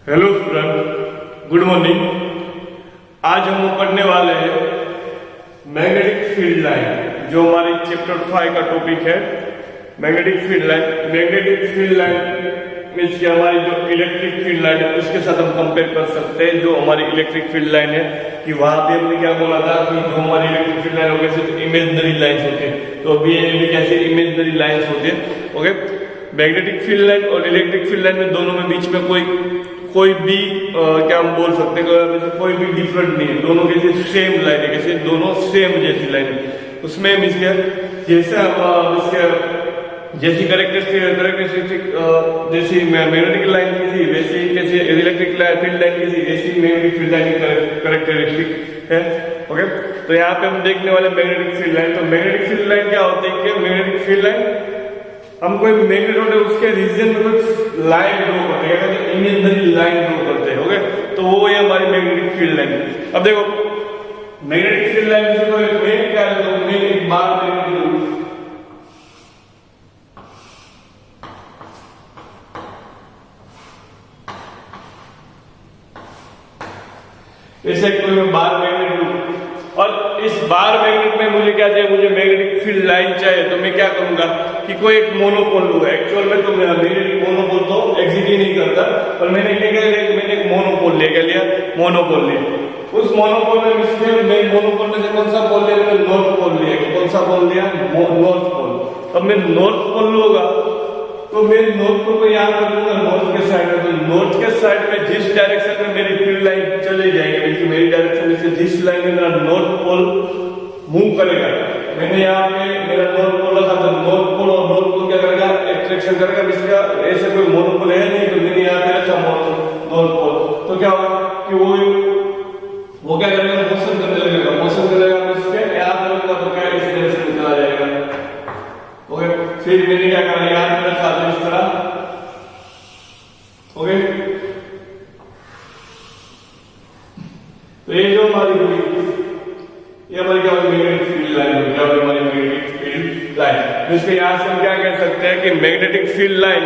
Hello student, good morning. आज हम पढ़ने वाले हैं मैग्नेटिक फील्ड लाइन, जो हमारी चैप्टर 5 का टॉपिक है। Magnetic field line, magnetic field line means कि हमारी जो इलेक्ट्रिक फील्ड लाइन है उसके साथ हम कंपेयर कर सकते हैं। जो हमारी इलेक्ट्रिक फील्ड लाइन है कि वहां पे हमने क्या बोला था कि जो हमारी इलेक्ट्रिक फील्ड लाइन होगी तो इमेजिनरी लाइंस होती है, तो अभी ये भी कैसे इमेजिनरी लाइंस होती है। ओके, मैग्नेटिक फील्ड लाइन और इलेक्ट्रिक फील्ड लाइन में दोनों में बीच में कोई भी क्या हम बोल सकते हैं, कोई भी डिफरेंट नहीं है, दोनों के सेम लाइन है, कैसे दोनों सेम जैसी लाइन है। उसमें जैसे हम जैसी करेक्टरिस्टिक जैसी मैग्नेटिक लाइन की थी वैसी कैसे इलेक्ट्रिक फील्ड लाइन की थी वैसी मैग्नेटिक फील्ड लाइन की करेक्टरिस्टिक है। ओके, तो यहाँ पे हम देखने वाले मैग्नेटिक फील्ड लाइन। तो मैग्नेटिक फील्ड लाइन क्या होती है कि मैग्नेटिक फील्ड लाइन हम कोई मैग्नेट होते हैं उसके रीजन में कुछ लाइन ड्रॉ करते हैं, कहते हैं इमेजिनरी लाइन ड्रॉ करते हैं। ओके, तो वो है हमारी मैग्नेटिक फील्ड लाइन। अब देखो मैग्नेटिक फील्ड लाइन से कोई मेन क्या है, तो मेन एक बार मैग्नेटिक ऐसे कोई बार मैग्नेट और इस बार मैग्नेट में मुझे क्या चाहिए, मुझे मैग्नेटिक फील्ड लाइन चाहिए। तो मैं क्या करूंगा कि कोई एक मोनोपोल लूंगा। एक्चुअल में तो मैग्नेटिक मोनोपोल तो एग्जिस्ट ही नहीं करता, पर मैंने एक मोनोपोल लेके लिया, मोनोपोल लिया। उस मोनोपोल में मैं मोनोपोल में से कौन सा पोल लिया, मैंने नॉर्थ पोल लिया। कौन सा पोल लिया, नॉर्थ पोल। अब मैं नॉर्थ पोल लूंगा तो मैं नॉर्थ पोल को यहाँ कर लूंगा नॉर्थ के साइड में। तो नॉर्थ के साइड में जिस डायरेक्शन में मेरी फील्ड लाइन चली जाएगी, मेरी डायरेक्शन में से जिस लाइन में मेरा नॉर्थ पोल मूव करेगा, मैंने यहाँ पे मेरा नॉर्थ पोल रखा था, नॉर्थ पोल और नॉर्थ पोल क्या करेगा, एट्रैक्शन करेगा। इसका ऐसे कोई मोनोपोल है नहीं, तो मैंने यहाँ पे रखा नॉर्थ पोल। तो क्या होगा कि वो क्या करेगा, मोशन करने लगेगा। मोशन करेगा तो इसके यहाँ पे रखा तो क्या इस डायरेक्शन में चला जाएगा। ओके, फिर मैंने क्या करा, यहाँ पे रखा तो इस तरह। ओके, तो ये जो हमारी ये हमारी क्या मैग्नेटिक फील्ड लाइन होगी, क्या हमारी मैग्नेटिक फील्ड लाइन। इसके यहां से हम क्या कह सकते हैं कि मैग्नेटिक फील्ड लाइन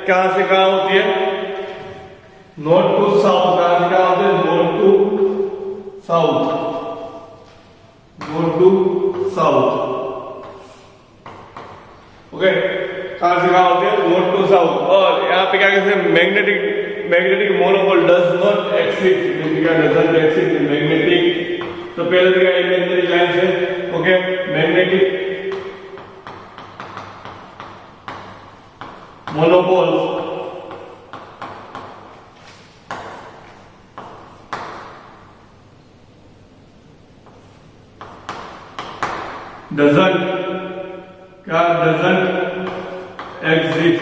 कहां से कहां होती है, नॉर्थ टू साउथ। कहां से कहां होती है, north to south, north to south. Okay, कहां से कहां होती है, नॉर्थ टू साउथ। और यहाँ पे क्या कहते हैं, magnetic monopole does not exist, doesn't exist in magnetic. तो पहले क्या इमेजिनरी लाइन से। Okay, magnetic monopole doesn't exist.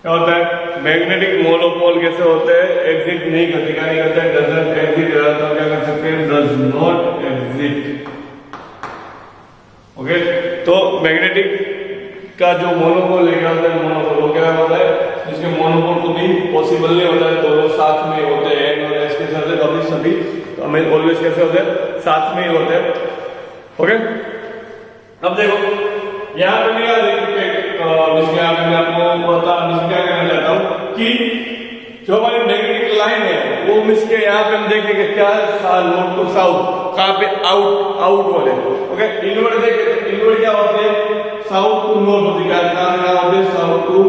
क्या होता है, मैग्नेटिक मोनोपोल कैसे होते हैं, एग्जिस्ट नहीं करते, क्या नहीं करते, डजंट एग्जिस्ट। तो क्या कर सकते हैं, डज नॉट एग्जिस्ट। ओके, तो मैग्नेटिक का जो मोनोपोल है क्या होता है, मोनोपोल वो क्या होता है, इसके मोनोपोल को भी पॉसिबल नहीं होता है, दोनों साथ में होते हैं। और इसके साथ अभी सभी हमें ऑलवेज कैसे होते हैं, साथ में ही होते हैं। ओके, अब देखो यहाँ पे मैं मैं आपको क्या कहना चाहता हूँ कि जो हमारी मैग्नेटिक लाइन है वो मिसके यहाँ पे हम देखेंगे क्या है, नॉर्थ टू साउथ। कहाँ पे, आउटवर्ड है। ओके, इनवर्ड देखें, इनवर्ड क्या होते हैं, साउथ टू नॉर्थ होती है। कहाँ होते हैं, साउथ टू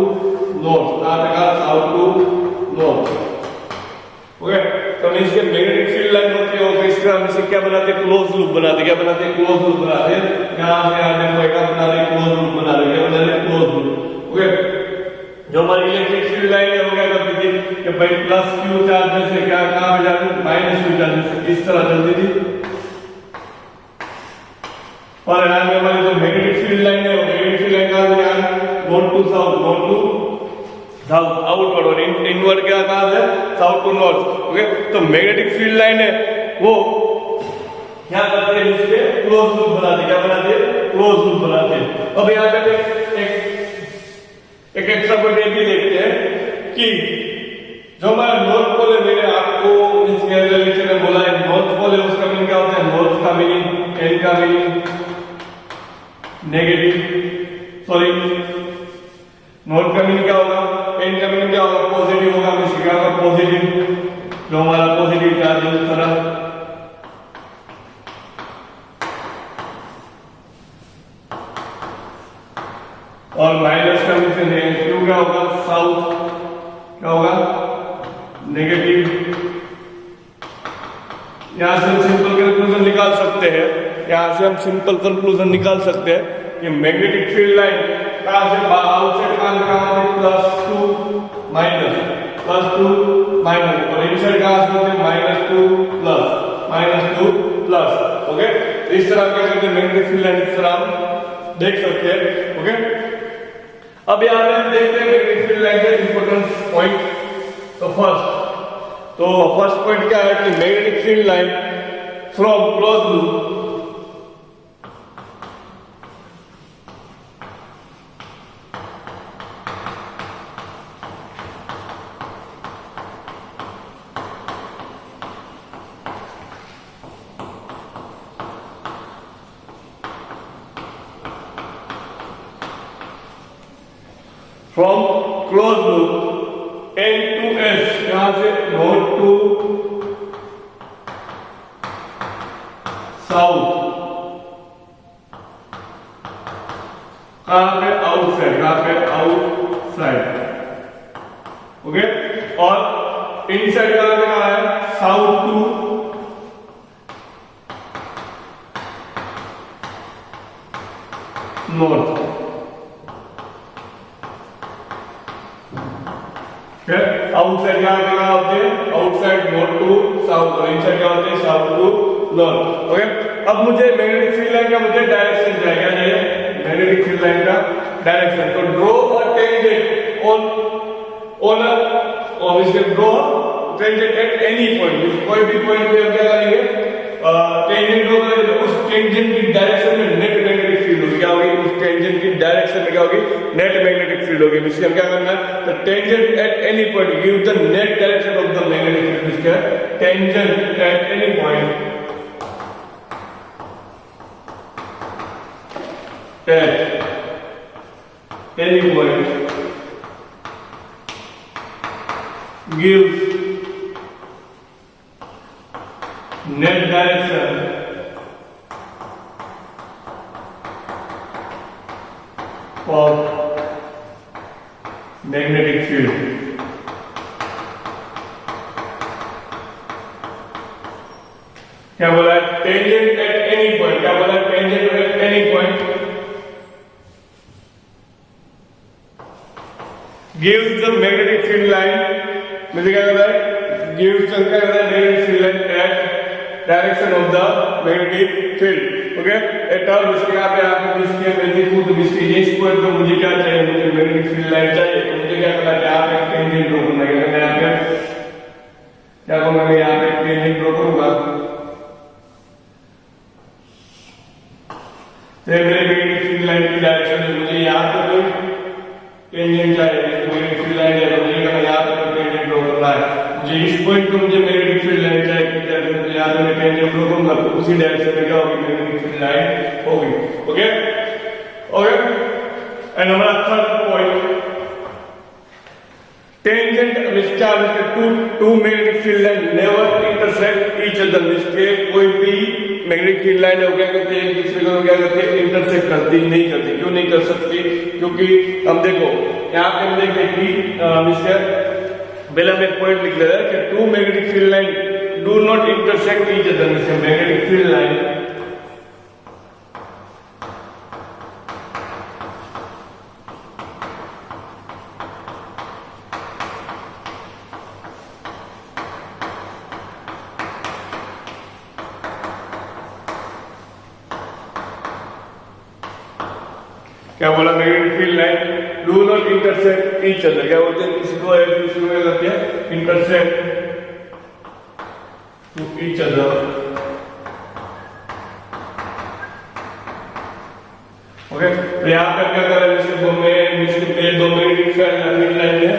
नॉर्थ। कहाँ पे, साउथ टू नॉर्थ। ओके, तो इसके मैग्नेटिक फील्ड लाइन होती है, और इसका हम इसे क्या बनाते हैं, क्लोज लूप बनाते हैं। क्या बनाते हैं, क्लोज लूप बनाते हैं। यहाँ से आने को एक बना रहे, क्लोज लूप बना रहे, क्या बना रहे, क्लोज लूप। ओके, जो हमारी इलेक्ट्रिक फील्ड लाइन है वो क्या करती थी कि भाई प्लस क्यू चार्ज में से क्या कहां पे जाती थी, माइनस क्यू चार्ज में से इस तरह चलती थी। और यहाँ पे हमारी जो मैग्नेटिक फील्ड लाइन है वो मैग्नेटिक फील्ड लाइन कहां से कहां, north to south, north to south, outward. और इनवर्ड क्या कहां से, साउथ टू नॉर्थ। ओके, तो मैग्नेटिक फील्ड लाइन है वो क्या करते हैं, इसके क्लोज लूप बनाते हैं। क्या बनाते हैं, क्लोज लूप बनाते हैं। अब यहाँ पे एक एक्स्ट्रा पॉइंट ये भी देखते हैं कि जो हमारा नॉर्थ पोल है, मैंने आपको इस लेक्चर में बोला है नॉर्थ पोल है, उसका मीनिंग क्या होता है, नॉर्थ का मीनिंग, एन का मीनिंग नेगेटिव, सॉरी नॉर्थ का मीनिंग क्या होगा, एन का मीनिंग क्या होगा, पॉजिटिव होगा, हमें क्या होगा, पॉजिटिव, जो हमारा पॉजिटिव चार्ज है उस तरह। और माइनस का मिशन है, क्यों क्या होगा, साउथ, क्या होगा, नेगेटिव। यहां से हम सिंपल कंक्लूजन निकाल सकते हैं, यहां से हम सिंपल कंक्लूजन निकाल सकते हैं कि मैग्नेटिक फील्ड लाइन कहां से आउटसाइड कहां होती है, +2 माइनस, और इनसाइड कहां से होती है, -2 प्लस। ओके, इस तरह क्या करते हैं मैग्नेटिक फील्ड लाइन, इस तरह हम देख सकते हैं। ओके, अब यहां पे हम देखते हैं मैग्नेटिक फील्ड लाइन के इंपॉर्टेंट पॉइंट। तो फर्स्ट पॉइंट क्या है कि magnetic field line from close loop from close loop N to S, यहां से नॉर्थ टू साउथ, कहां पे, आउटसाइड, कहां पे, आउटसाइड। ओके, और इनसाइड कहां है, साउथ टू नॉर्थ। आउटसाइड क्या होते हैं, आउटसाइड नॉर्थ टू साउथ, और इनसाइड क्या होते हैं, साउथ टू नॉर्थ। ओके, अब मुझे मैग्नेटिक फील्ड लाइन का मुझे डायरेक्शन चाहिए, मैग्नेटिक फील्ड लाइन का डायरेक्शन। तो draw a tangent on draw tangent at any point, कोई भी पॉइंट पे हम क्या करेंगे, टेंजेंट ड्रॉ करेंगे। उस टेंजेंट की डायरेक्शन में नेट मैग्नेटिक फील्ड होगी, क्या होगी, उस टेंजेंट की डायरेक्शन में क्या होगी, नेट मैग्नेटिक फील्ड होगी। इसलिए हम क्या करना है, तो tangent at any point give the net direction of the magnetic field. इसका tangent at any point gives net direction of magnetic field। क्या बोला है, टेंजेंट एट एनी पॉइंट, क्या बोला है, tangent at any point gives the magnetic field line, मुझे क्या कहता है, gives the क्या कहता है, magnetic field line at direction of the magnetic field। Okay, एक टर्म इसके यहाँ पे आपको इसके मैं देखूं तो इसके इस पॉइंट पे मुझे क्या चाहिए, मुझे मैग्नेटिक फील्ड लाइन चाहिए। तो मुझे क्या करना है, यहाँ पे टेंजेंट ड्रॉ करना है, मैं यहाँ पे क्या करूंगा, मैं यहाँ पे टेंजेंट ड्रॉ करूंगा। तो मेरे मैग्नेटिक फील्ड लाइन की डायरेक्शन है, मुझे यहाँ पे कोई टेंजेंट चाहिए, मैग्नेटिक फील्ड लाइन है, मुझे कहना यहाँ पे टेंजेंट ड्रॉ करना है। मुझे इस पॉइंट पे मुझे मैग्नेटिक फील्ड लाइन चाहिए, कि यहाँ पे मैं टेंजेंट ड्रॉ करूंगा तो उसी डायरेक्शन में क्या होगी, मैग्नेटिक फील्ड लाइन होगी। ओके, ओके, एंड हमारा थर्ड पॉइंट, टेंजेंट क्या two magnetic field line never intersect each other. इसके कोई भी मैग्नेटिक फील्ड लाइन है क्या करते हैं, एक दूसरे को क्या करते हैं, इंटरसेक्ट करती नहीं करती। क्यों नहीं कर सकती, क्योंकि हम देखो यहाँ पे हम देखें कि पहले हम एक पॉइंट लिख लेते हैं कि two magnetic field line do not intersect each other. Magnetic field line क्या बोला, magnetic field line do not intersect each other. क्या बोलते हैं, किसी को एक दूसरे में करते हैं intersect to each other. Okay, तो यहाँ पे क्या कर रहे हैं, दो मैग्नेटिक फील्ड लाइन है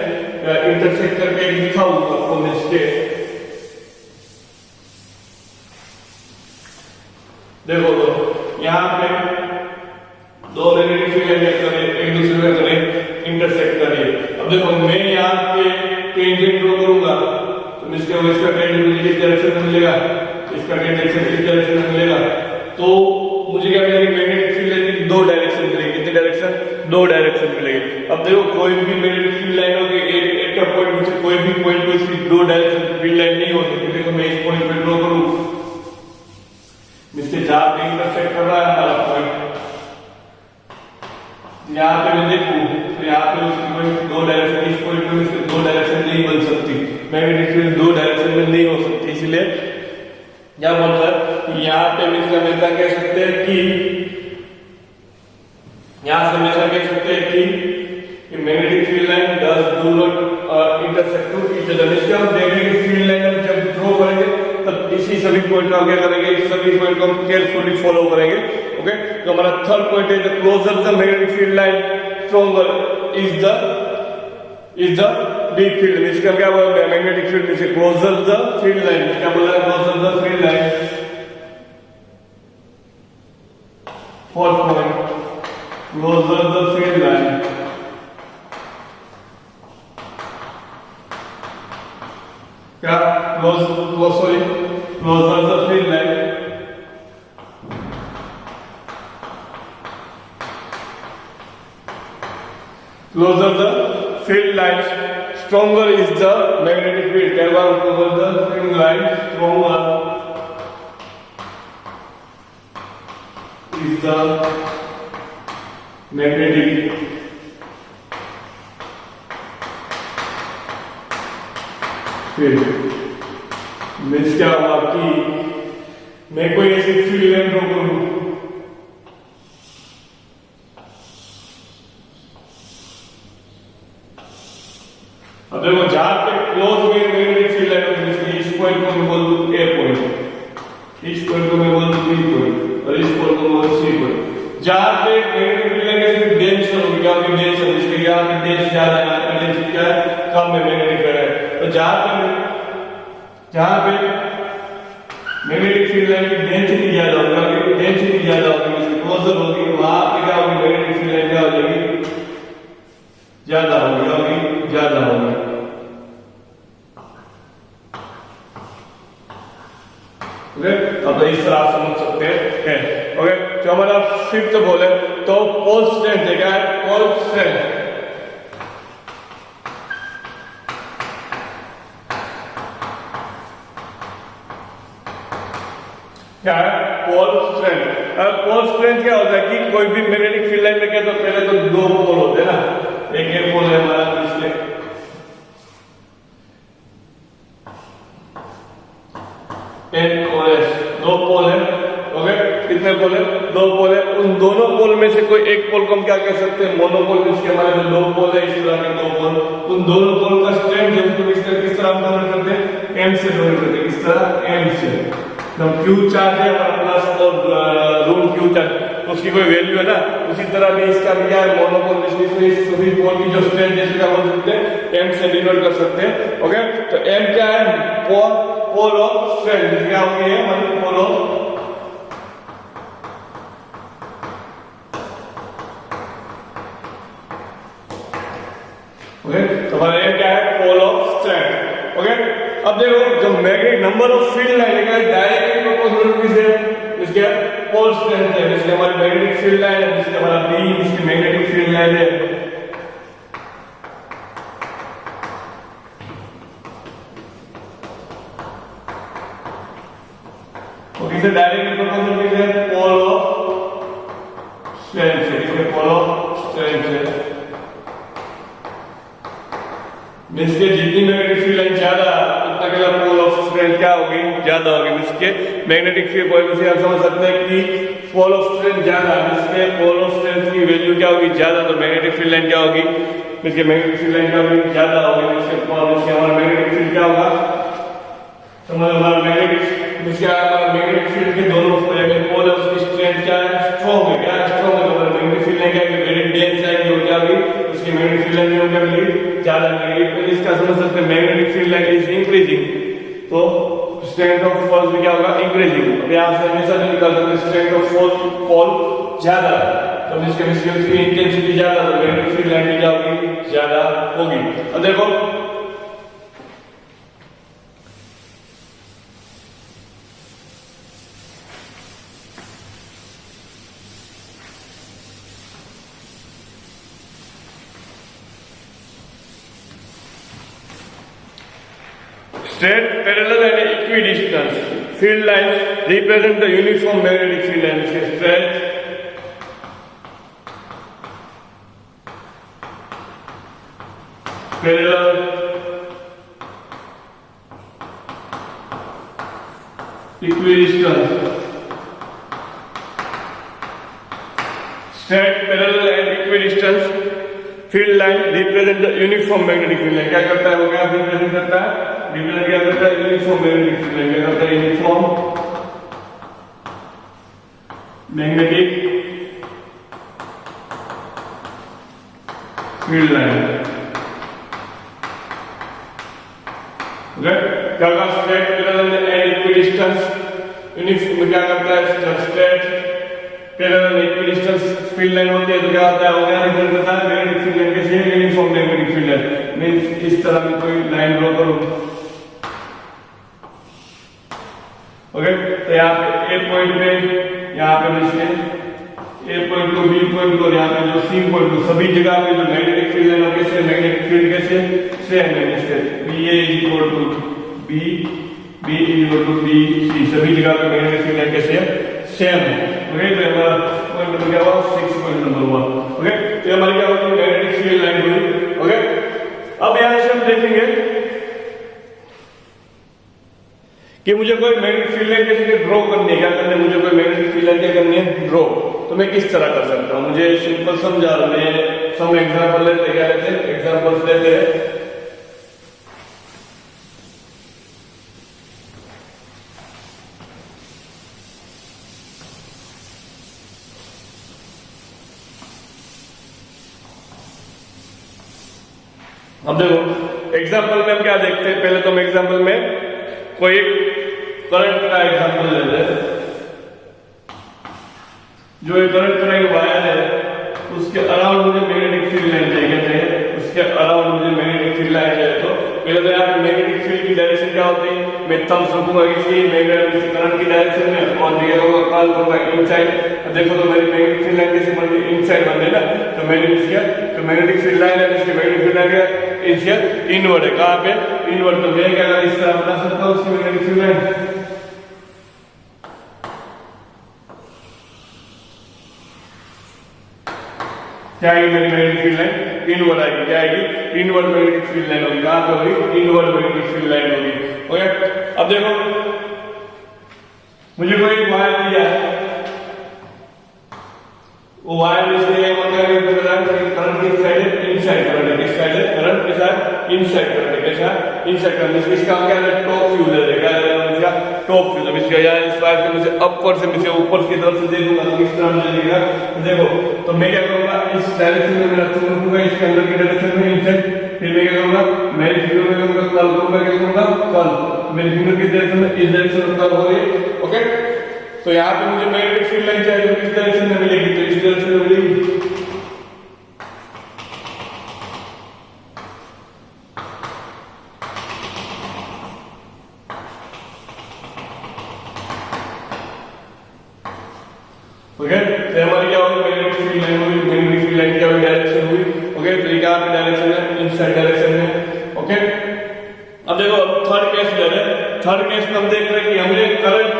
इंटरसेक्ट करके एक दिखाऊंगा आपको मैं इसके। देखो तो यहाँ पे दो मैग्नेटिक फील्ड लाइन एक दूसरे में करें इंटरसेक्ट करिए। अब देखो मैं यहाँ पे टेंजेंट ड्रॉ करूंगा तो इसका टेंजेंट मुझे किस डायरेक्शन में मिलेगा, इसका टेंजेंट किस डायरेक्शन में मिलेगा, तो मुझे क्या मिलेगी, मैग्नेटिक फील्ड लाइन की दो डायरेक्शन मिलेगी। कितनी डायरेक्शन, दो डायरेक्शन मिलेगी। अब देखो कोई भी मैग्नेटिक फील्ड लाइन होगी एक का पॉइंट मुझे कोई भी पॉइंट को इसकी दो डायरेक्शन फील्ड लाइन नहीं हो सकती। देखो मैं इस पॉइंट पे ड्रॉ करूं, इसके जहां पे इंटरसेक्ट कर रहा है हमारा पॉइंट, यहाँ पे मैं देखूं तो यहाँ पे उसकी कोई दो डायरेक्शन, इस पॉइंट में इसकी दो डायरेक्शन नहीं बन सकती, मैग्नेटिक फील्ड दो डायरेक्शन में नहीं हो सकती। इसलिए क्या बोल रहा है, यहाँ पे हम इसका हमेशा कह सकते हैं कि यहाँ से हमेशा कह सकते हैं कि magnetic field line do not intersect to each other. इसका हम मैग्नेटिक फील्ड लाइन हम जब ड्रॉ करेंगे तब इसी सभी पॉइंट को क्या करेंगे, इस सभी पॉइंट को हम केयरफुली फॉलो करेंगे। ओके, तो हमारा थर्ड पॉइंट है the closer the magnetic field line stronger is the deep field. इसका क्या बोला है, मैग्नेटिक फील्ड से क्लोजर द फील्ड लाइन, क्या बोला है, closer the field line. Fourth point, closer the field line, क्या closer the field line, closer the field lines, stronger is the magnetic field. Tell me, closer the field line, stronger is the magnetic field. Means क्या हुआ कि मैं कोई ऐसी field line draw करूं, अब देखो जहां पे क्लोज मैग्नेटिक फील्ड लाइन होती है, इस पॉइंट को मैं बोल दूं ए पॉइंट, इस पॉइंट को मैं बोल दूं बी पॉइंट और इस पॉइंट को मैं बोल सी पॉइंट। जहां पे मैग्नेटिक फील्ड लाइन की डेंसिटी होगी, क्या होगी, डेंसिटी, इसके यहाँ पे डेंसिटी ज्यादा है, यहाँ पे डेंसिटी क्या है, कम है मैग्नेटिक फील्ड है। तो जहां पे मैग्नेटिक फील्ड लाइन की डेंसिटी ज्यादा होगी, डेंसिटी ज्यादा होगी, इसकी क्लोजर होगी, वहां पे क्या होगी, मैग्नेटिक फील्ड लाइन क्या हो जाएगी, ज्यादा होगी, ज्यादा होगी। ओके, अब इस तरह आप समझ सकते हैं। ओके, जो हमारा फिफ्थ बोले तो पोल स्ट्रेंथ है, क्या है, पोल स्ट्रेंथ। क्या है, पोल स्ट्रेंथ। पोल स्ट्रेंथ क्या होता है कि कोई भी मैग्नेटिक फील्ड लाइन में क्या, तो पहले तो दो पोल होते हैं ना, एक पोल है हमारा, इसलिए एन और एस, दो पोल है। ओके, कितने पोल है, दो पोल है। उन दोनों पोल में से कोई एक पोल को हम क्या कह सकते हैं, मोनोपोल। इसके हमारे जो दो पोल है, इस तरह के दो पोल, उन दोनों पोल का स्ट्रेंथ जो किस तरह हम डोनेट करते हैं, एम से डोनेट करते हैं, किस तरह, एम से। जब क्यू चार्ज है हमारा प्लस और रूम क्यू चार्ज, उसकी कोई वैल्यू है ना, उसी तरह भी इसका भी क्या है, मोनोपोल, इसमें सभी पोल की जो स्ट्रेंथ जैसे क्या बोल सकते हैं, एम से डिनोट कर सकते हैं। ओके, तो एम क्या है, पोल ऑफ स्ट्रेंथ, क्या होगी है, मतलब पोल ऑफ, ओके, तो हमारा एम क्या है, पोल ऑफ स्ट्रेंथ। ओके, अब देखो जो magnetic number of field line है डायरेक्टली प्रोपोर्शनल किससे, इसके पोल स्ट्रेंथ है, इसके हमारी मैग्नेटिक फील्ड लाइन है, इसके हमारा बी, इसकी मैग्नेटिक फील्ड लाइन है। और इसे डायरेक्टली प्रोपोर्शनल किससे, पोल ऑफ स्ट्रेंथ है, इसके पोल ऑफ स्ट्रेंथ है। मीन्स के जितनी मैग्नेटिक फील्ड लाइन ज्यादा उतना क्या पोल ऑफ स्ट्रेंथ क्या होगी, ज्यादा होगी। मीन्स के मैग्नेटिक फील्ड पॉइंट से हम समझ सकते हैं कि पोल ऑफ स्ट्रेंथ ज्यादा, मीन्स के पोल ऑफ स्ट्रेंथ की वैल्यू क्या होगी, ज्यादा, तो मैग्नेटिक फील्ड लाइन क्या होगी, मीन्स के मैग्नेटिक फील्ड लाइन क्या होगी, ज्यादा होगी। मीन्स के हमारा मैग्नेटिक फील्ड क्या होगा, समझ, हमारा मैग्नेटिक, मीन्स क्या हमारा मैग्नेटिक फील्ड के दोनों पोल है, उसकी स्ट्रेंथ क्या है, स्ट्रॉन्ग है, क्या स्ट्रॉन्ग है। तो हमारा मैग्नेटिक फील्ड लाइन क्या है, वेरी डेंस है, जो क्या होगी, उसकी मैग्नेटिक फील्ड लाइन क्या होगी, ज्यादा मिलेगी। इसका समझ सकते हैं magnetic field line is increasing, तो स्ट्रेंथ ऑफ फोर्स भी क्या होगा, इंक्रीजिंग। यहां से हमेशा निकाल सकते हैं स्ट्रेंथ ऑफ पोल ज्यादा, तो इसके उसकी इंटेंसिटी ज्यादा, तो मैग्नेटिक फील्ड लाइन क्या होगी, ज्यादा ज्यादा होगी। अब देखो straight, parallel and equidistant field lines represent the uniform magnetic field lines. Straight, parallel, equidistant. Straight, parallel and equidistant field line represent the uniform magnetic field line. क्या करता है वो, क्या रिप्रेजेंट करता है, रिप्रेजेंट क्या करता है, यूनिफॉर्म मैग्नेटिक फील्ड लाइन। क्या करता है, uniform magnetic field line. Okay, क्या होगा, straight, parallel and equidistance uniform क्या करता है, straight, parallel equidistance field line होती है तो क्या होता है, वो क्या रिप्रेजेंट करता है, मैग्नेटिक फील्ड लाइन। कैसे, uniform magnetic field line means इस तरह में कोई लाइन ड्रॉ करो। ओके, तो यहाँ पे ए पॉइंट पे, यहाँ पे मिलते ए पॉइंट को, बी पॉइंट को, यहाँ पे जो सी पॉइंट को, सभी जगह पे जो मैग्नेटिक फील्ड लाइन कैसे, मैग्नेटिक फील्ड कैसे सेम है। जैसे B A is equal to B, B is equal to B C, सभी जगह पे मैग्नेटिक फील्ड लाइन कैसे सेम है। ओके, तो हमारा पॉइंट नंबर क्या हुआ, 6 पॉइंट नंबर हुआ। ओके, तो हमारी क्या होगी, मैग्नेटिक फील्ड लाइन हुई। ओके, अब यहाँ से हम देखेंगे कि मुझे कोई मैग्नेटिक फील्ड लाइन कैसे ड्रॉ करनी है। क्या करनी है, मुझे कोई मैग्नेटिक फील्ड लाइन क्या करनी है, ड्रॉ। तो मैं किस तरह कर सकता हूं, मुझे सिंपल समझा रहा मैं, सम एग्जांपल लेते, क्या लेते हैं, एग्जांपल्स लेते हैं। अब देखो एग्जांपल में हम क्या देखते हैं, पहले तो हम एग्जांपल में कोई करंट का एग्जांपल लेते हैं। जो ये करंट करेंगे वायर है उसके अराउंड मुझे मैग्नेटिक फील्ड लाइन चाहिए, उसके अराउंड मुझे मैग्नेटिक फील्ड लाइन चाहिए। तो पहले तो यहाँ पे मैग्नेटिक फील्ड की डायरेक्शन क्या होती है, मैं थंब रखूंगा किसी मैग्नेटिक करंट की डायरेक्शन में और दिया होगा कॉल करूंगा इनसाइड। देखो तो मेरी मैग्नेटिक फील्ड लाइन कैसे बनती है, इनसाइड बनती है ना। तो मैग्नेटिक फील्ड लाइन है, इसकी मैग्नेटिक फील्ड लाइन क्या इसके इनवर्ड है, कहाँ पे, इनवर्ड। तो मैं क्या इस तरह बता सकता हूँ उसकी मैग्नेटिक फील्ड लाइन। क्या आएगी मेरी मैग्नेटिक फील्ड लाइन, इनवर्ड आएगी। क्या आएगी, इनवर्ड मैग्नेटिक फील्ड लाइन होगी। कहां पे होगी, इनवर्ड मैग्नेटिक फील्ड लाइन होगी। ओके, अब देखो मुझे कोई वायर दिया है, वो वायर में से करंट की साइड है, इनसाइड करंट है, किस साइड है, करंट के साथ इनसाइड करंट है, कैसा इनसाइड करंट। इसका क्या है, टॉप फ्यूज है, क्या है इसका टॉप फ्यूज। अब इसका यहाँ इंस्पायर करने से अपवर्ड से मैं ऊपर की तरफ से देखूंगा तो किस तरह मुझे दिखेगा। देखो तो मैं क्या करूंगा, इस डायरेक्शन में मेरा थंब रखूंगा, इसके अंदर की डायरेक्शन में इनसाइड। फिर मैं क्या करूंगा, मेरी फिंगर में करूंगा कर्ल करूंगा, क्या करूंगा कर्ल, मेरी फिंगर की डायरेक्शन में इस डायरेक्शन में कर्ल हो रही है। ओके, तो यहाँ पे मुझे मैग्नेटिक फील्ड लाइन चाहिए, तो किस डायरेक्शन में मिलेगी, तो इस डायरेक्शन में मिलेगी। ओके, तो हमारी क्या होगी, मैग्नेटिक फील्ड लाइन होगी। मैग्नेटिक फील्ड लाइन क्या होगी, डायरेक्शन हुई। ओके, तो ये क्या पे डायरेक्शन है, इनसाइड डायरेक्शन में। ओके, अब देखो थर्ड केस ले रहे हैं। थर्ड केस में हम देख रहे हैं कि हमने करंट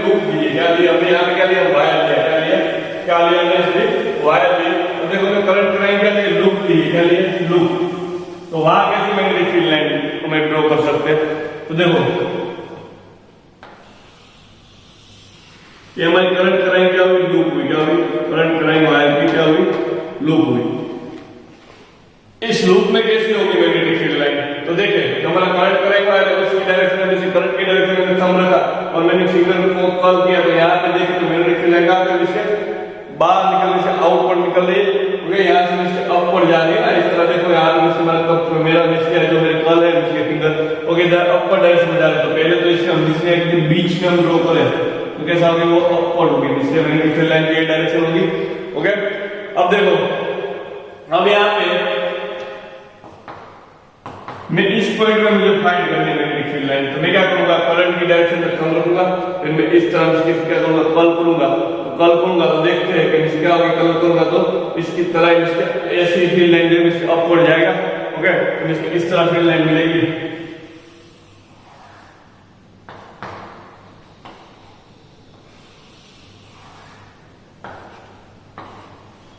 लूप दिए, क्या लिया हमने, यहाँ पे क्या लिया, वायर लिया, क्या लिया, क्या लिया हमने, वायर लिया। तो देखो करंट क्या लिया, लूप दिए, क्या लिया, लूप। तो वहां कैसे मैग्नेटिक फील्ड लाइन को मैं ड्रॉ कर सकते हैं। तो देखो ये हमारी करंट क्या हुई, लूप हुई। क्या हुई, करंट वायर की क्या हुई, लूप हुई। इस लूप में कैसी होगी मैग्नेटिक फील्ड लाइन, तो देखें हमारा करंट वायर है, उसकी डायरेक्शन में जैसे करंट की डायरेक्शन में थंब रखा और मैंने फिंगर को कर्ल किया, तो यहाँ पे देखें तो मैग्नेटिक फील्ड लाइन कहाँ पे, इसके बाहर निकलने से आउटवर्ड निकल रही है। यहाँ से इसके अपवर्ड जा रही है ना, इस तरह देखो यहाँ पे मेरा जो मेरे कर्ल है इसके फिंगर ओके अपवर्ड डायरेक्शन में जा रहे हैं। तो पहले तो इसके हम जिसने बीच में हम ड्रॉ करें तो कैसा होगी, वो अपवर्ड होगी, इसलिए मैग्नेटिक फील्ड लाइन की ये डायरेक्शन होगी। ओके, अब देखो अब यहाँ पे पॉइंट में मुझे फाइंड करनी है मैग्नेटिक फील्ड लाइन, तो मैं क्या करूंगा, करंट की डायरेक्शन में कम रखूंगा, फिर मैं इस तरह से क्या करूंगा, कल करूंगा तो देखते हैं कि क्या होगा, कल करूंगा तो इसकी तरह इसके ऐसी फील्ड लाइन जो इसके अपवर्ड जाएगा। ओके, तो इसकी इस तरह फील्ड लाइन मिलेगी।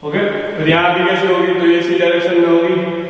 ओके, फिर यहां भी कैसे होगी, तो ऐसी डायरेक्शन में होगी।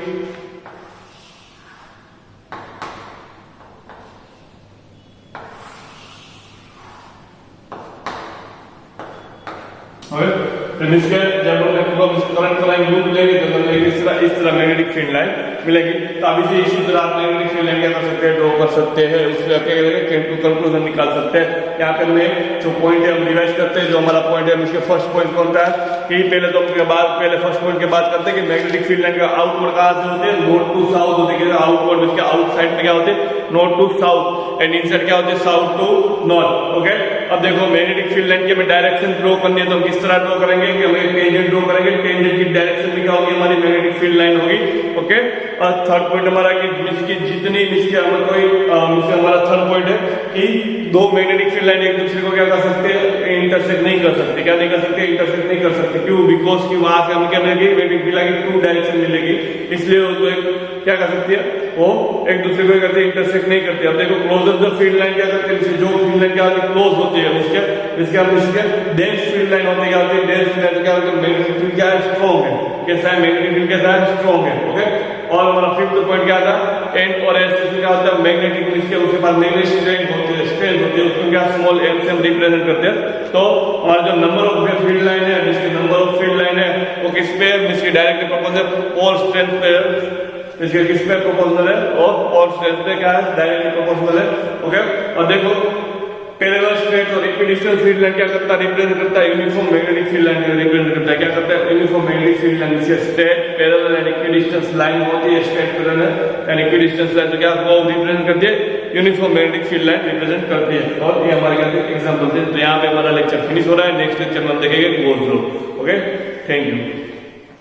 फिर इसके जब हम करंट लाइन लूप लेंगे तो हमें इस तरह मैग्नेटिक फील्ड लाइन मिलेगी। तो अभी से इसी तरह आप मैग्नेटिक फील्ड लाइन क्या कर सकते हैं, ड्रॉ कर सकते हैं, इसमें कंक्लूजन निकाल सकते हैं। यहाँ पे हमें जो पॉइंट है हम रिवाइज करते हैं, जो हमारा पॉइंट है इसके फर्स्ट पॉइंट कौन सा है कि पहले तो पहले फर्स्ट पॉइंट की बात करते हैं कि मैग्नेटिक फील्ड लाइन का आउटवर्ड कहां से होते हैं, नॉर्थ टू साउथ होते हैं। आउटवर्ड इसके आउटसाइड में क्या होते हैं, north to south, and inside क्या होते हैं, साउथ टू नॉर्थ। ओके, अब देखो मैग्नेटिक फील्ड लाइन की हमें डायरेक्शन ड्रॉ करनी है तो हम किस तरह ड्रॉ करेंगे कि हमें टेंजेंट ड्रॉ करेंगे, टेंजेंट की डायरेक्शन में क्या होगी, हमारी मैग्नेटिक फील्ड लाइन होगी। ओके, और थर्ड पॉइंट हमारा कि इसकी जितनी इसके हमें कोई हमारा थर्ड पॉइंट है कि दो मैग्नेटिक फील्ड लाइन एक दूसरे को क्या कर सकते हैं, इंटरसेक्ट नहीं कर सकते। क्या नहीं कर सकते, इंटरसेक्ट नहीं कर सकते। क्यों, बिकॉज कि वहां से हमें क्या मिलेगी, मैग्नेटिक फील्ड लाइन की टू डायरेक्शन मिलेगी, इसलिए वो तो क्या कर सकती है, वो एक दूसरे को करते इंटरसेक्ट नहीं करते। अब देखो क्लोजर द फील्ड लाइन क्या करते हैं, जो फील्ड लाइन क्या होती है, क्लोज होती है, इसके हम इसके डेंस फील्ड लाइन होती है, क्या होती है, डेंस फील्ड लाइन क्या होती है, मैग्नेटिक फील्ड क्या है, स्ट्रॉन्ग है, कैसा है, मैग्नेटिक फील्ड कैसा है, स्ट्रॉन्ग है। ओके, और हमारा फिफ्थ पॉइंट क्या था, एंड और एस क्या होता है, मैग्नेटिक इसके उसके पास मैग्नेटिक स्ट्रेंथ होती है, स्ट्रेंथ होती है, उसको क्या स्मॉल एम से हम रिप्रेजेंट करते हैं। तो हमारा जो नंबर ऑफ फील्ड लाइन है, जिसके नंबर ऑफ फील्ड लाइन है वो किस पे, इसकी डायरेक्टली प्रोपोर्शनल और स्ट्रेंथ पे, इसके किस पे प्रोपोर्शनल है, और स्ट्रेंथ पे क्या है, डायरेक्टली प्रोपोर्शनल है। ओके, और देखो पैरेलल स्ट्रेट और इक्विडिस्टेंस फील्ड लाइन क्या करता है, रिप्रेजेंट करता है यूनिफॉर्म मैग्नेटिक फील्ड लाइन को रिप्रेजेंट करता है। क्या करता है, यूनिफॉर्म मैग्नेटिक फील्ड लाइन, जिसे straight parallel and equidistance line होती है, straight parallel and equidistance line तो क्या वो रिप्रेजेंट करती है, uniform magnetic field line represent करती है। और ये हमारे क्या एग्जांपल थे। तो यहाँ पे हमारा लेक्चर फिनिश हो रहा है, नेक्स्ट लेक्चर में हम देखेंगे गोल फ्लो। Okay, thank you.